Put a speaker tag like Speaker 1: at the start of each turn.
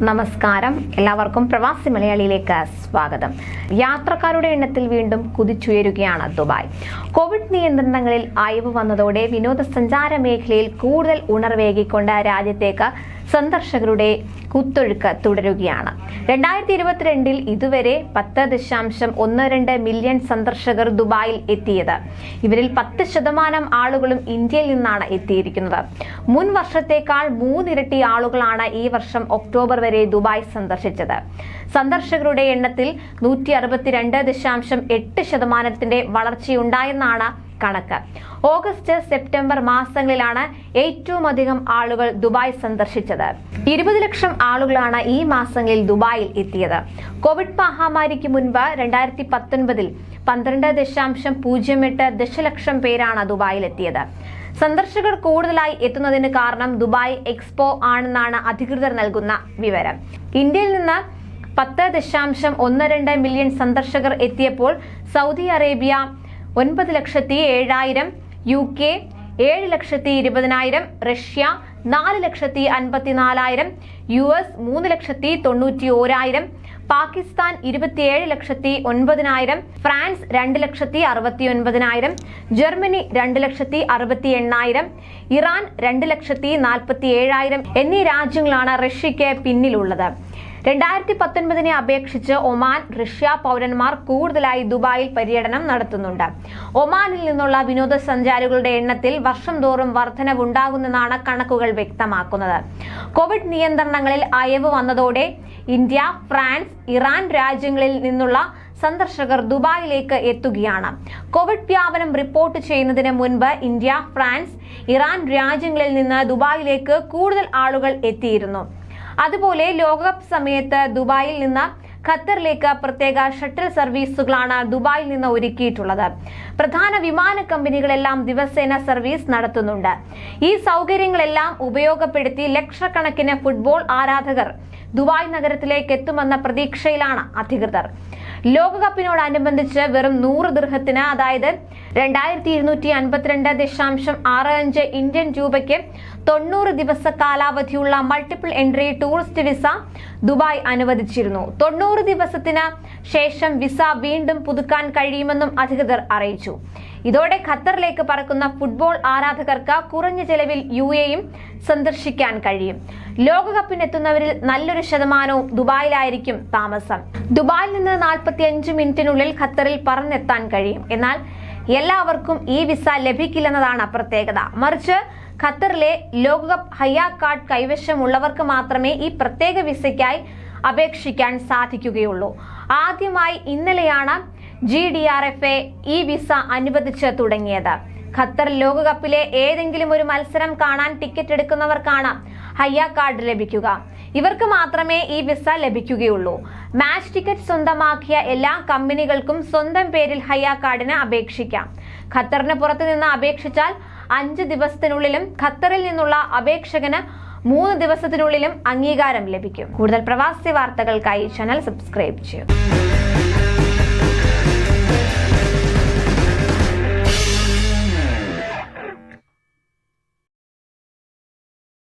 Speaker 1: നമസ്കാരം, എല്ലാവർക്കും പ്രവാസി മലയാളിയിലേക്ക് സ്വാഗതം. യാത്രക്കാരുടെ എണ്ണത്തിൽ വീണ്ടും കുതിച്ചുയരുകയാണ് ദുബായ്. കോവിഡ് നിയന്ത്രണങ്ങളിൽ അയവ് വന്നതോടെ വിനോദസഞ്ചാര മേഖലയിൽ കൂടുതൽ ഉണർവേകിക്കൊണ്ട് രാജ്യത്തേക്ക് സന്ദർശകരുടെ കുത്തൊഴുക്ക് തുടരുകയാണ്. 2022 ഇതുവരെ 10.12 മില്യൺ സന്ദർശകർ ദുബായിൽ എത്തിയത്. ഇവരിൽ 10% ആളുകളും ഇന്ത്യയിൽ നിന്നാണ് എത്തിയിരിക്കുന്നത്. മുൻ വർഷത്തേക്കാൾ 3 ഇരട്ടി ആളുകളാണ് ഈ വർഷം ഒക്ടോബർ വരെ ദുബായ് സന്ദർശിച്ചത്. സന്ദർശകരുടെ എണ്ണത്തിൽ 162.8% വളർച്ചയുണ്ടായെന്നാണ് കണക്ക്. ഓഗസ്റ്റ് സെപ്റ്റംബർ മാസങ്ങളിലാണ് ഏറ്റവും അധികം ആളുകൾ ദുബായ് സന്ദർശിച്ചത്. 20 ലക്ഷം ആളുകളാണ് ഈ മാസങ്ങളിൽ ദുബായിൽ എത്തിയത്. കോവിഡ് മഹാമാരിക്ക് മുൻപ് 2019 12.08 ദശലക്ഷം പേരാണ് ദുബായിൽ എത്തിയത്. സന്ദർശകർ കൂടുതലായി എത്തുന്നതിന് കാരണം ദുബായ് എക്സ്പോ ആണെന്നാണ് അധികൃതർ നൽകുന്ന വിവരം. ഇന്ത്യയിൽ നിന്ന് 10.12 മില്യൺ സന്ദർശകർ എത്തിയപ്പോൾ Saudi Arabia 9,07,000, UK 7,20,000, Russia 4,54,000, US 3,91,000, Pakistan 27,09,000, France 2,69,000, Germany 2,68,000, Iran 2,47,000 എന്നീ രാജ്യങ്ങളാണ് റഷ്യയ്ക്ക് പിന്നിലുള്ളത്. 2019 അപേക്ഷിച്ച് ഒമാൻ, റഷ്യ പൗരന്മാർ കൂടുതലായി ദുബായിൽ പര്യടനം നടത്തുന്നുണ്ട്. ഒമാനിൽ നിന്നുള്ള വിനോദസഞ്ചാരികളുടെ എണ്ണത്തിൽ വർഷം തോറും വർധനവുണ്ടാകുന്നെന്നാണ് കണക്കുകൾ വ്യക്തമാക്കുന്നത്. കോവിഡ് നിയന്ത്രണങ്ങളിൽ അയവ് വന്നതോടെ ഇന്ത്യ, ഫ്രാൻസ്, ഇറാൻ രാജ്യങ്ങളിൽ നിന്നുള്ള സന്ദർശകർ ദുബായിലേക്ക് എത്തുകയാണ്. കോവിഡ് വ്യാപനം റിപ്പോർട്ട് ചെയ്യുന്നതിന് മുൻപ് ഇന്ത്യ, ഫ്രാൻസ്, ഇറാൻ രാജ്യങ്ങളിൽ നിന്ന് ദുബായിലേക്ക് കൂടുതൽ ആളുകൾ എത്തിയിരുന്നു. അതുപോലെ ലോകകപ്പ് സമയത്ത് ദുബായിൽ നിന്ന് ഖത്തറിലേക്ക് പ്രത്യേക ഷട്ടിൽ സർവീസുകളാണ് ദുബായിൽ നിന്ന് ഒരുക്കിയിട്ടുള്ളത്. പ്രധാന വിമാന കമ്പനികളെല്ലാം ദിവസേന സർവീസ് നടത്തുന്നുണ്ട്. ഈ സൗകര്യങ്ങളെല്ലാം ഉപയോഗപ്പെടുത്തി ലക്ഷക്കണക്കിന് ഫുട്ബോൾ ആരാധകർ ദുബായ് നഗരത്തിലേക്ക് എത്തുമെന്ന പ്രതീക്ഷയിലാണ് അധികൃതർ. ലോകകപ്പിനോടനുബന്ധിച്ച് വെറും 100 ദിർഹത്തിന്, അതായത് 2252.65 ഇന്ത്യൻ രൂപയ്ക്ക് 90 ദിവസ കാലാവധിയുള്ള multiple entry tourist visa Dubai അനുവദിച്ചിരുന്നു. 90 ദിവസത്തിന് ശേഷം വിസ വീണ്ടും പുതുക്കാൻ കഴിയുമെന്നും അധികൃതർ അറിയിച്ചു. ഇതോടെ ഖത്തറിലേക്ക് പറക്കുന്ന ഫുട്ബോൾ ആരാധകർക്ക് കുറഞ്ഞ ചെലവിൽ UAE സന്ദർശിക്കാൻ കഴിയും. ലോകകപ്പിനെത്തുന്നവരിൽ നല്ലൊരു ശതമാനവും ദുബായിലായിരിക്കും താമസം. ദുബായിൽ നിന്ന് 45 മിനിറ്റിനുള്ളിൽ ഖത്തറിൽ പറന്നെത്താൻ കഴിയും. എന്നാൽ എല്ലാവർക്കും ഈ വിസ ലഭിക്കില്ലെന്നതാണ് പ്രത്യേകത. മറിച്ച് ഖത്തറിലെ ലോകകപ്പ് ഹയ്യ കാർഡ് കൈവശമുള്ളവർക്ക് മാത്രമേ ഈ പ്രത്യേക വിസയ്ക്കായി അപേക്ഷിക്കാൻ സാധിക്കുകയുള്ളൂ. ആദ്യമായി ഇന്നലെയാണ് GDRFA ഈ വിസ അനുവദിച്ച് തുടങ്ങിയത്. ഖത്തർ ലോകകപ്പിലെ ഏതെങ്കിലും ഒരു മത്സരം കാണാൻ ടിക്കറ്റ് എടുക്കുന്നവർക്കാണ് ഹയ്യ കാർഡ് ലഭിക്കുക. ഇവർക്ക് മാത്രമേ ഈ വിസ ലഭിക്കുകയുള്ളൂ. മാച്ച് ടിക്കറ്റ് സ്വന്തമാക്കിയ എല്ലാ കമ്പനികൾക്കും സ്വന്തം പേരിൽ ഹയ്യ കാർഡിന് അപേക്ഷിക്കാം. ഖത്തറിന് പുറത്തു നിന്ന് അപേക്ഷിച്ചാൽ 5 ദിവസത്തിനുള്ളിലും ഖത്തറിൽ നിന്നുള്ള അപേക്ഷകന് 3 ദിവസത്തിനുള്ളിലും അംഗീകാരം ലഭിക്കും. കൂടുതൽ പ്രവാസി വാർത്തകൾക്കായി ചാനൽ സബ്സ്ക്രൈബ് ചെയ്യൂ.